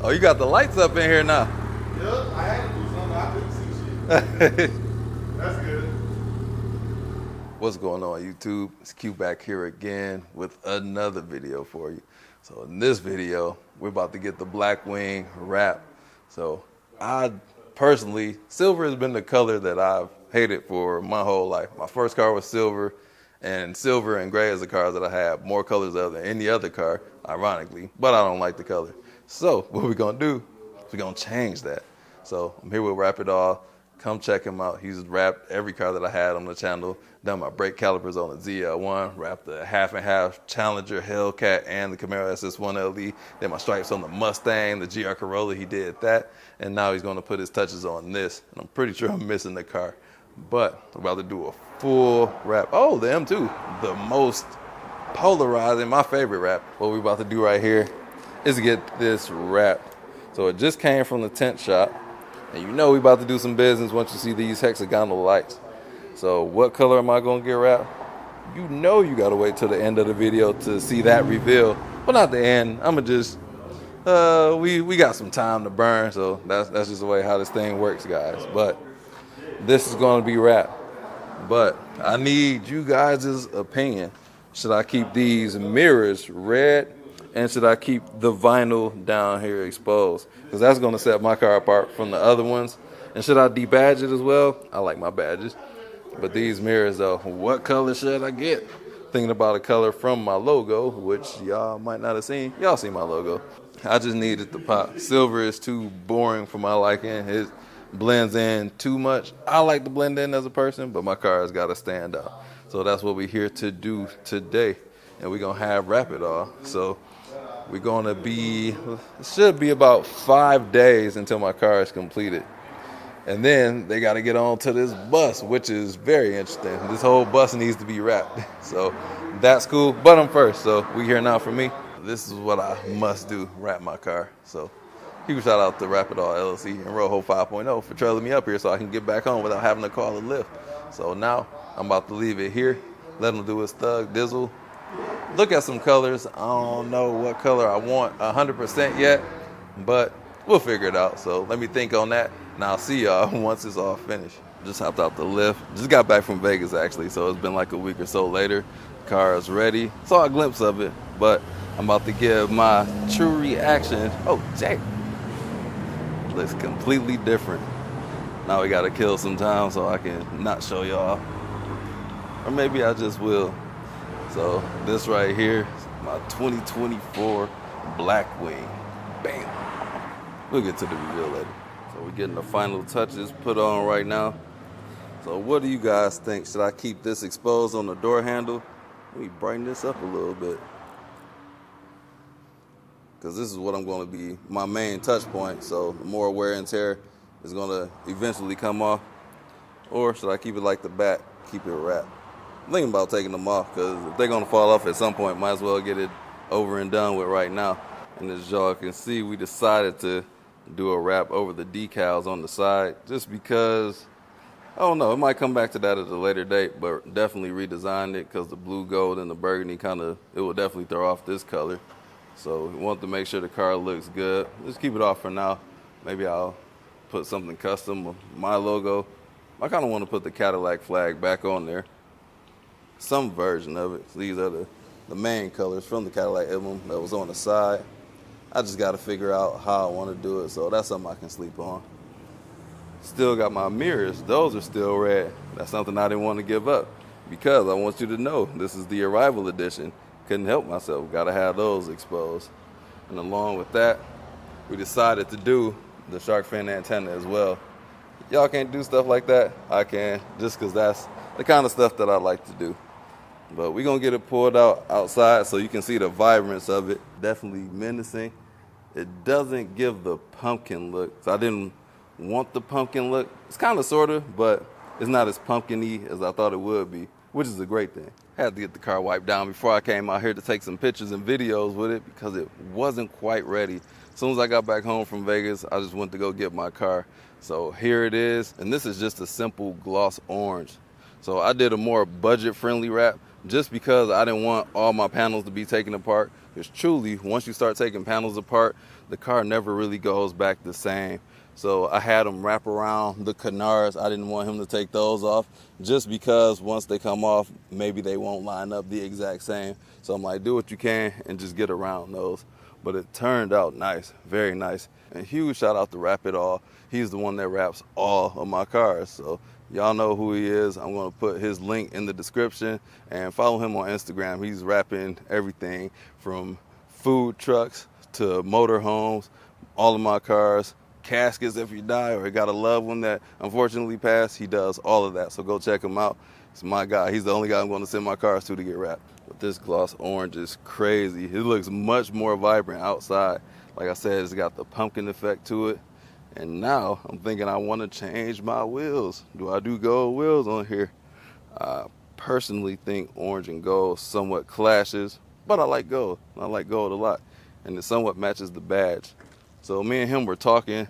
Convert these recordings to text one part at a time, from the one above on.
Oh, you got the lights up in here now. Yep, I had to do something. I couldn't see shit. That's good. What's going on, YouTube? It's Q back here again with another video for you. So in this video, we're about to get the Blackwing wrap. So I personally, silver has been the color that I've hated for my whole life. My first car was silver, and silver and gray is the cars that I have. More colors than any other car, ironically, but I don't like the color. So what we're gonna do is we're gonna change that. So I'm here with Wrap It All. Come check him out. He's wrapped every car that I had on the channel. Done my brake calipers on the ZL1. Wrapped the half and half Challenger, Hellcat, and the Camaro SS1 LE. Did my stripes on the Mustang, the GR Corolla. He did that. And now he's going to put his touches on this. And I'm pretty sure I'm missing the car. But I'm about to do a full wrap. Oh, the M2. The most polarizing, my favorite wrap. What we're about to do right here is to get this wrapped. So it just came from the tent shop. And you know we about to do some business once you see these hexagonal lights. So what color am I gonna get wrapped? You know you gotta wait till the end of the video to see that reveal. But not the end. I'ma just we got some time to burn, so that's just the way how this thing works, guys. But this is gonna be wrapped. But I need you guys' opinion. Should I keep these mirrors red? And should I keep the vinyl down here exposed? Because that's going to set my car apart from the other ones. And should I debadge it as well? I like my badges. But these mirrors, though, what color should I get? Thinking about a color from my logo, which y'all might not have seen. Y'all see my logo. I just needed the pop. Silver is too boring for my liking. It blends in too much. I like to blend in as a person, but my car has got to stand out. So that's what we're here to do today. And we're going to have Wrap It All. So we're going to be, it should be about 5 days until my car is completed. And then they got to get on to this bus, which is very interesting. This whole bus needs to be wrapped. So that's cool, but I'm first. So we here now for me. This is what I must do, wrap my car. So huge shout out to Wrap It All LLC and Roho 5.0 for trailing me up here so I can get back home without having to call a lift. So now I'm about to leave it here, let him do his thug dizzle. Look at some colors. I don't know what color I want 100% yet, but we'll figure it out. So let me think on that, and I'll see y'all once it's all finished. Just hopped out the lift. Just got back from Vegas, actually, so it's been like a week or so later. Car is ready. Saw a glimpse of it, but I'm about to give my true reaction. Oh, Jay. Looks completely different. Now we got to kill some time so I can not show y'all. Or maybe I just will. So this right here is my 2024 Blackwing. Bam. We'll get to the reveal later. So we're getting the final touches put on right now. So what do you guys think? Should I keep this exposed on the door handle? Let me brighten this up a little bit. Because this is what I'm going to be my main touch point. So the more wear and tear is going to eventually come off. Or should I keep it like the back, keep it wrapped? I'm thinking about taking them off because if they're going to fall off at some point, might as well get it over and done with right now. And as y'all can see, we decided to do a wrap over the decals on the side just because, I don't know, it might come back to that at a later date, but definitely redesigned it because the blue, gold, and the burgundy it will definitely throw off this color. So we want to make sure the car looks good. Just keep it off for now. Maybe I'll put something custom with my logo. I kind of want to put the Cadillac flag back on there. Some version of it. So these are the main colors from the Cadillac emblem that was on the side. I just got to figure out how I want to do it, so that's something I can sleep on. Still got my mirrors. Those are still red. That's something I didn't want to give up because I want you to know this is the Arrival Edition. Couldn't help myself. Got to have those exposed. And along with that, we decided to do the shark fin antenna as well. Y'all can't do stuff like that. I can, just because that's the kind of stuff that I like to do. But we're going to get it pulled out outside so you can see the vibrance of it. Definitely menacing. It doesn't give the pumpkin look. So I didn't want the pumpkin look. It's kind of sort of, but it's not as pumpkin-y as I thought it would be, which is a great thing. Had to get the car wiped down before I came out here to take some pictures and videos with it because it wasn't quite ready. As soon as I got back home from Vegas, I just went to go get my car. So here it is, and this is just a simple gloss orange. So I did a more budget-friendly wrap just because I didn't want all my panels to be taken apart. Because truly, once you start taking panels apart, the car never really goes back the same. So I had him wrap around the canards. I didn't want him to take those off just because once they come off, maybe they won't line up the exact same. So I'm like, do what you can and just get around those. But it turned out nice, very nice. And huge shout out to Wrap It All. He's the one that wraps all of my cars. So y'all know who he is. I'm going to put his link in the description and follow him on Instagram. He's wrapping everything from food trucks to motorhomes, all of my cars, caskets if you die or got a loved one that unfortunately passed. He does all of that. So go check him out. It's my guy. He's the only guy I'm going to send my cars to get wrapped. But this gloss orange is crazy. It looks much more vibrant outside. Like I said, it's got the pumpkin effect to it. And now I'm thinking I want to change my wheels. Do I do gold wheels on here? I personally think orange and gold somewhat clashes, but I like gold. I like gold a lot. And it somewhat matches the badge. So me and him were talking.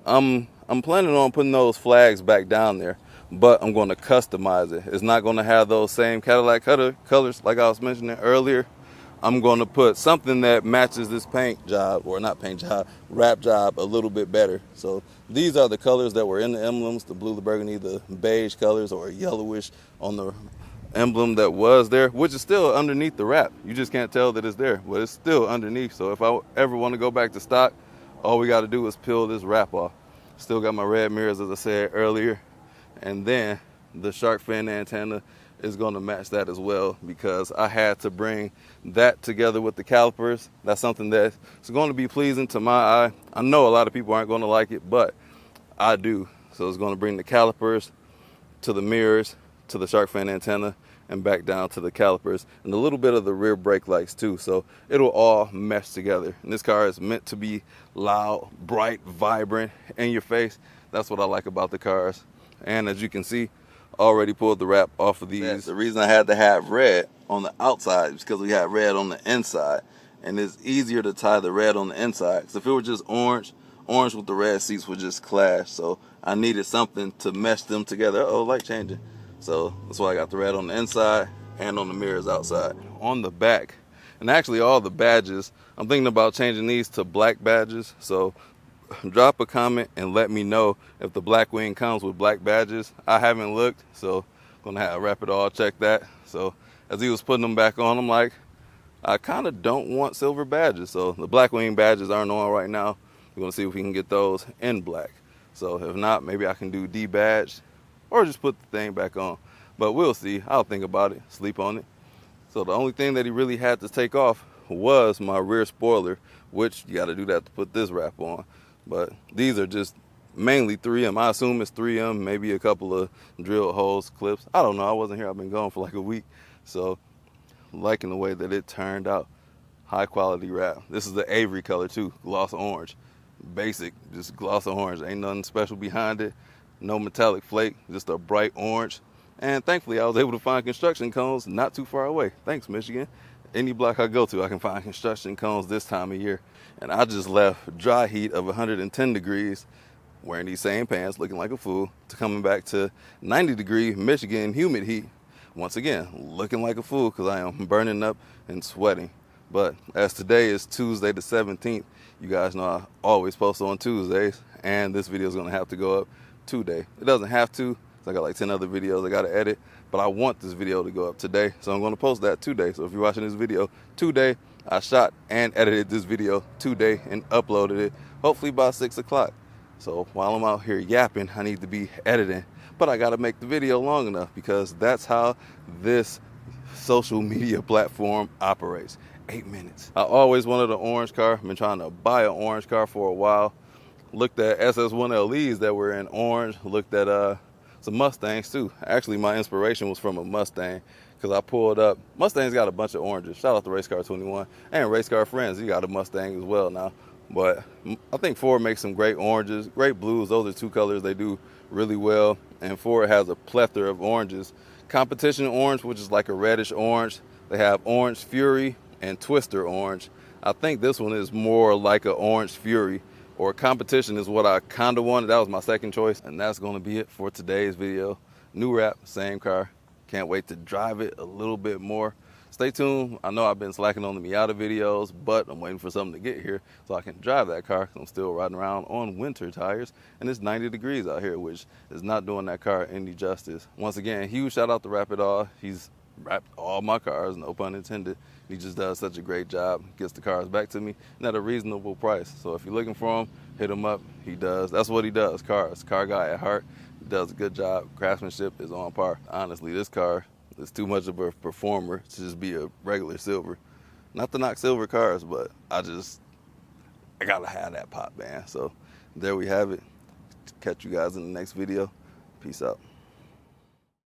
I'm planning on putting those flags back down there, but I'm going to customize it. It's not going to have those same Cadillac colors like I was mentioning earlier. I'm going to put something that matches this paint job, or not paint job, wrap job a little bit better. So these are the colors that were in the emblems, the blue, the burgundy, the beige colors, or yellowish on the emblem that was there, which is still underneath the wrap. You just can't tell that it's there, but it's still underneath. So if I ever want to go back to stock, all we got to do is peel this wrap off. Still got my red mirrors, as I said earlier. And then the shark fin antenna is going to match that as well, because I had to bring that together with the calipers. That's something that's going to be pleasing to my eye. I know a lot of people aren't going to like it, but I do. So it's going to bring the calipers to the mirrors, to the shark fin antenna, and back down to the calipers, and a little bit of the rear brake lights too. So it'll all mesh together. And this car is meant to be loud, bright, vibrant, in your face. That's what I like about the cars. And as you can see, already pulled the wrap off of these. The reason I had to have red on the outside is because we had red on the inside, and it's easier to tie the red on the inside. Because if it were just orange with the red seats would just clash. So I needed something to mesh them together. Uh-oh, light changing. So that's why I got the red on the inside and on the mirrors outside. On the back, and actually all the badges, I'm thinking about changing these to black badges. So drop a comment and let me know if the Blackwing comes with black badges. I haven't looked, so I'm gonna have Wrap It All check that. So as he was putting them back on, I'm like, I kind of don't want silver badges. So the Blackwing badges aren't on right now. We're gonna see if we can get those in black. So if not, maybe I can do D badge or just put the thing back on. But we'll see. I'll think about it, sleep on it. So the only thing that he really had to take off was my rear spoiler, which you got to do that to put this wrap on. But these are just mainly 3M. I assume it's 3M, maybe a couple of drilled holes, clips. I don't know. I wasn't here. I've been gone for like a week. So liking the way that it turned out. High quality wrap. This is the Avery color too, gloss orange. Basic, just gloss orange. Ain't nothing special behind it. No metallic flake, just a bright orange. And thankfully, I was able to find construction cones not too far away. Thanks, Michigan. Any block I go to, I can find construction cones this time of year. And I just left dry heat of 110 degrees, wearing these same pants, looking like a fool, to coming back to 90-degree Michigan humid heat. Once again, looking like a fool because I am burning up and sweating. But as today is Tuesday the 17th, you guys know I always post on Tuesdays, and this video is going to have to go up today. It doesn't have to. I got like 10 other videos I got to edit, but I want this video to go up today, so I'm going to post that today. So if you're watching this video today, I shot and edited this video today and uploaded it, hopefully by 6 o'clock. So while I'm out here yapping, I need to be editing, but I got to make the video long enough because that's how this social media platform operates. 8 minutes. I always wanted an orange car. I've been trying to buy an orange car for a while. Looked at SS1LEs that were in orange. Looked at some Mustangs too. Actually, my inspiration was from a Mustang because I pulled up. Mustang's got a bunch of oranges. Shout out to Race Car 21 and Race Car Friends. He got a Mustang as well now. But I think Ford makes some great oranges, great blues. Those are two colors they do really well. And Ford has a plethora of oranges. Competition orange, which is like a reddish orange. They have Orange Fury and Twister orange. I think this one is more like an Orange Fury, or Competition is what I kind of wanted. That was my second choice. And that's going to be it for today's video. New wrap, same car. Can't wait to drive it a little bit more. Stay tuned. I know I've been slacking on the Miata videos, but I'm waiting for something to get here so I can drive that car. I'm still riding around on winter tires, and it's 90 degrees out here, which is not doing that car any justice. Once again, huge shout out to Wrap It All. He's wrapped all my cars, no pun intended. He just does such a great job, gets the cars back to me, and at a reasonable price. So if you're looking for him, hit him up. He does. That's what he does, cars. Car guy at heart. He does a good job. Craftsmanship is on par. Honestly, this car is too much of a performer to just be a regular silver. Not to knock silver cars, but I gotta have that pop, man. So there we have it. Catch you guys in the next video. Peace out.